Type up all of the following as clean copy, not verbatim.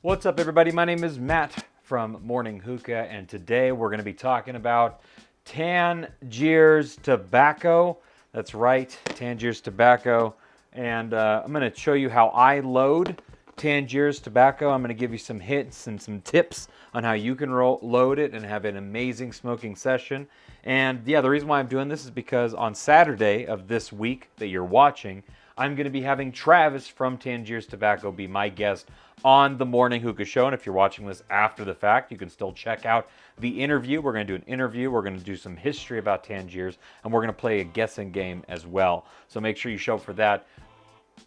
What's up, everybody? My name is Matt from Morning Hookah, and today we're going to be talking about Tangiers tobacco. That's right, Tangiers tobacco. And I'm going to show you how I load Tangiers tobacco. I'm going to give you some hints and some tips on how you can load it and have an amazing smoking session. And yeah, the reason why I'm doing this is because on Saturday of this week that you're watching, I'm going to be having Travis from Tangiers Tobacco be my guest on the Morning Hookah Show. And if you're watching this after the fact, you can still check out the interview. We're going to do an interview. We're going to do some history about Tangiers, and we're going to play a guessing game as well. So make sure you show up for that.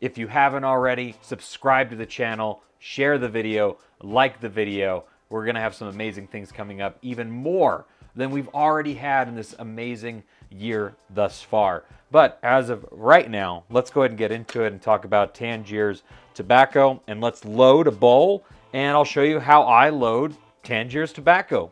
If you haven't already, subscribe to the channel, share the video, like the video. We're going to have some amazing things coming up, even more than we've already had in this amazing year thus far. But as of right now, let's go ahead and get into it and talk about Tangiers tobacco. And let's load a bowl, and I'll show you how I load Tangiers tobacco.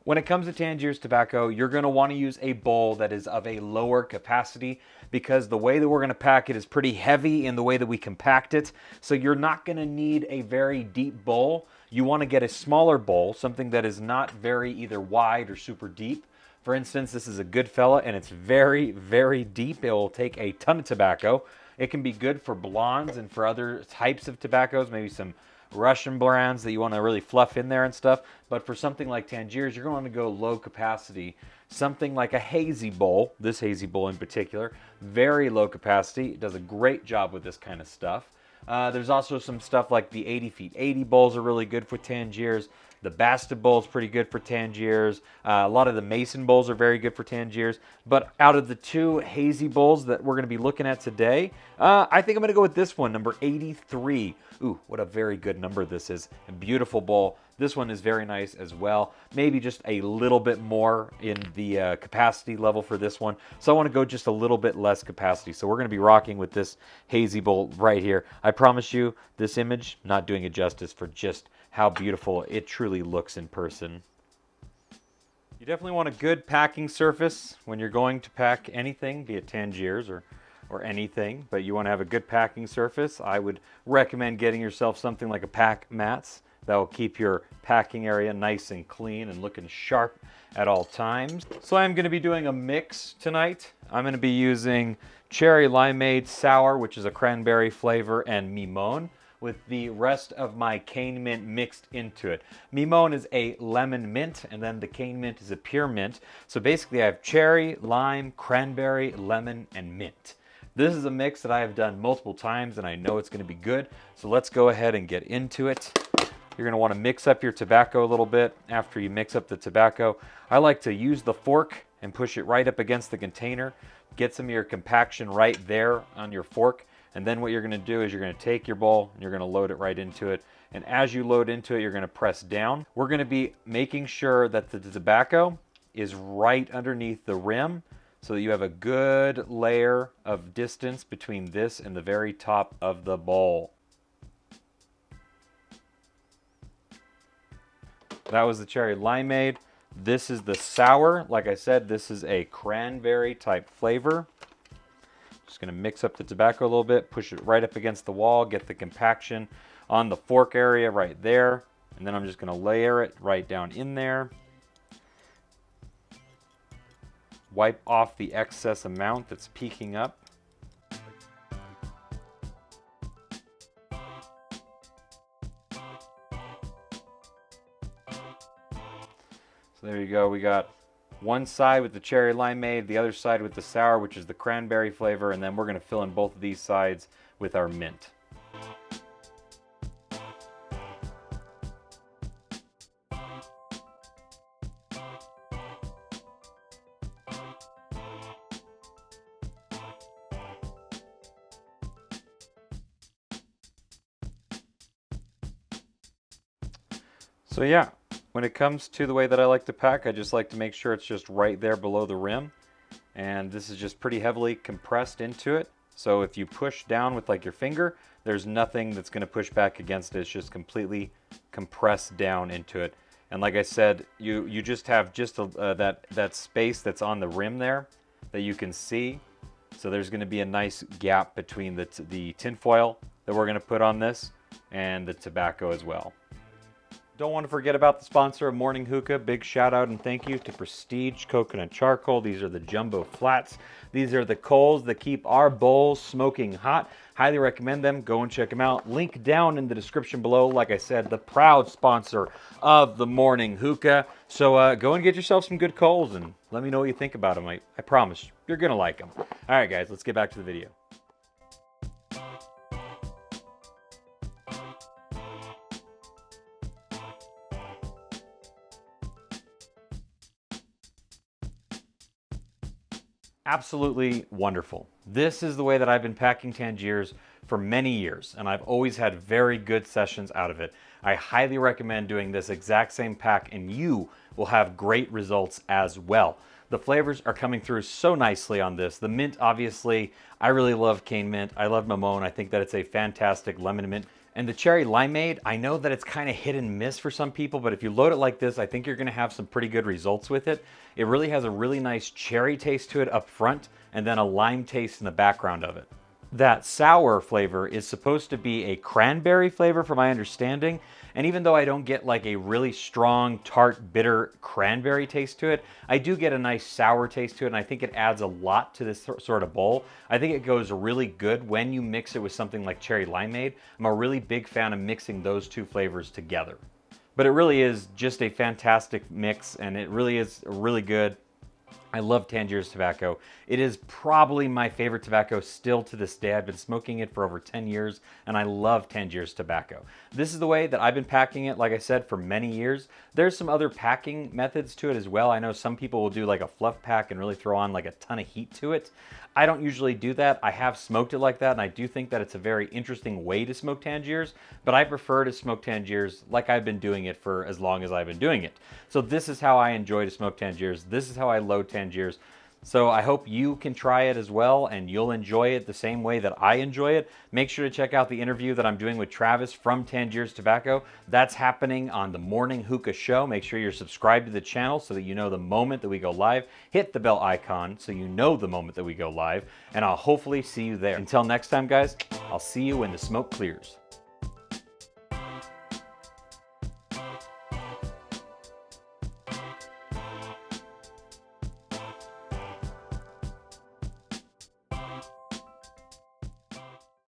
When it comes to Tangiers tobacco, you're going to want to use a bowl that is of a lower capacity, because the way that we're going to pack it is pretty heavy in the way that we compact it. So you're not going to need a very deep bowl. You want to get a smaller bowl, something that is not very either wide or super deep. For instance, this is a Goodfella, and it's very, very deep. It will take a ton of tobacco. It can be good for blondes and for other types of tobaccos, maybe some Russian brands that you want to really fluff in there and stuff. But for something like Tangiers, you're going to go low capacity. Something like a hazy bowl, this hazy bowl in particular, very low capacity. It does a great job with this kind of stuff. There's also some stuff like the 80 feet 80 bowls are really good for Tangiers. The Bastard bowl is pretty good for Tangiers. A lot of the Mason bowls are very good for Tangiers. But out of the two hazy bowls that we're going to be looking at today, I think I'm going to go with this one, number 83. Ooh, what a very good number this is. A beautiful bowl. This one is very nice as well. Maybe just a little bit more in the capacity level for this one. So I want to go just a little bit less capacity. So we're going to be rocking with this hazy bowl right here. I promise you, this image, not doing it justice for just how beautiful it truly looks in person. You definitely want a good packing surface when you're going to pack anything, be it Tangiers or anything, but you want to have a good packing surface. I would recommend getting yourself something like a Pack mats that will keep your packing area nice and clean and looking sharp at all times. So I'm going to be doing a mix tonight. I'm going to be using cherry limeade sour, which is a cranberry flavor, and mimone, with the rest of my cane mint mixed into it. Mimone is a lemon mint, and then the cane mint is a pure mint. So basically I have cherry, lime, cranberry, lemon, and mint. This is a mix that I have done multiple times, and I know it's going to be good. So let's go ahead and get into it. You're going to want to mix up your tobacco a little bit. After you mix up the tobacco, I like to use the fork and push it right up against the container. Get some of your compaction right there on your fork. And then what you're going to do is you're going to take your bowl and you're going to load it right into it. And as you load into it, you're going to press down. We're going to be making sure that the tobacco is right underneath the rim, so that you have a good layer of distance between this and the very top of the bowl. That was the cherry limeade. This is the sour. Like I said, this is a cranberry type flavor. Just going to mix up the tobacco a little bit, push it right up against the wall, get the compaction on the fork area right there. And then I'm just going to layer it right down in there. Wipe off the excess amount that's peeking up. So there you go. We got one side with the cherry limeade, the other side with the sour, which is the cranberry flavor, and then we're going to fill in both of these sides with our mint. So yeah, when it comes to the way that I like to pack, I just like to make sure it's just right there below the rim. And this is just pretty heavily compressed into it. So if you push down with like your finger, there's nothing that's going to push back against it. It's just completely compressed down into it. And like I said, you just have just that space that's on the rim there that you can see. So there's going to be a nice gap between the tin foil that we're going to put on this and the tobacco as well. Don't want to forget about the sponsor of Morning Hookah. Big shout out and thank you to Prestige Coconut Charcoal. These are the jumbo flats. These are the coals that keep our bowls smoking hot. Highly recommend them. Go and check them out. Link down in the description below. Like I said, the proud sponsor of the Morning Hookah. So go and get yourself some good coals and let me know what you think about them. I promise you're going to like them. All right, guys, let's get back to the video. Absolutely wonderful. This is the way that I've been packing Tangiers for many years, and I've always had very good sessions out of it. I highly recommend doing this exact same pack, and you will have great results as well. The flavors are coming through so nicely on this. The mint, obviously, I really love cane mint. I love Mamone. I think that it's a fantastic lemon mint. And the cherry limeade, I know that it's kind of hit and miss for some people, but if you load it like this, I think you're gonna have some pretty good results with it. It really has a really nice cherry taste to it up front, and then a lime taste in the background of it. That sour flavor is supposed to be a cranberry flavor from my understanding, and even though I don't get like a really strong, tart, bitter cranberry taste to it, I do get a nice sour taste to it, and I think it adds a lot to this sort of bowl. I think it goes really good when you mix it with something like cherry limeade. I'm a really big fan of mixing those two flavors together. But it really is just a fantastic mix, and it really is really good. I love Tangiers tobacco. It is probably my favorite tobacco still to this day. I've been smoking it for over 10 years and I love Tangiers tobacco. This is the way that I've been packing it, like I said, for many years. There's some other packing methods to it as well. I know some people will do like a fluff pack and really throw on like a ton of heat to it. I don't usually do that. I have smoked it like that, and I do think that it's a very interesting way to smoke Tangiers, but I prefer to smoke Tangiers like I've been doing it for as long as I've been doing it. So this is how I enjoy to smoke Tangiers. This is how I load Tangiers. So I hope you can try it as well, and you'll enjoy it the same way that I enjoy it. Make sure to check out the interview that I'm doing with Travis from Tangiers Tobacco. That's happening on the Morning Hookah Show. Make sure you're subscribed to the channel so that you know the moment that we go live. Hit the bell icon so you know the moment that we go live, and I'll hopefully see you there. Until next time, guys, I'll see you when the smoke clears.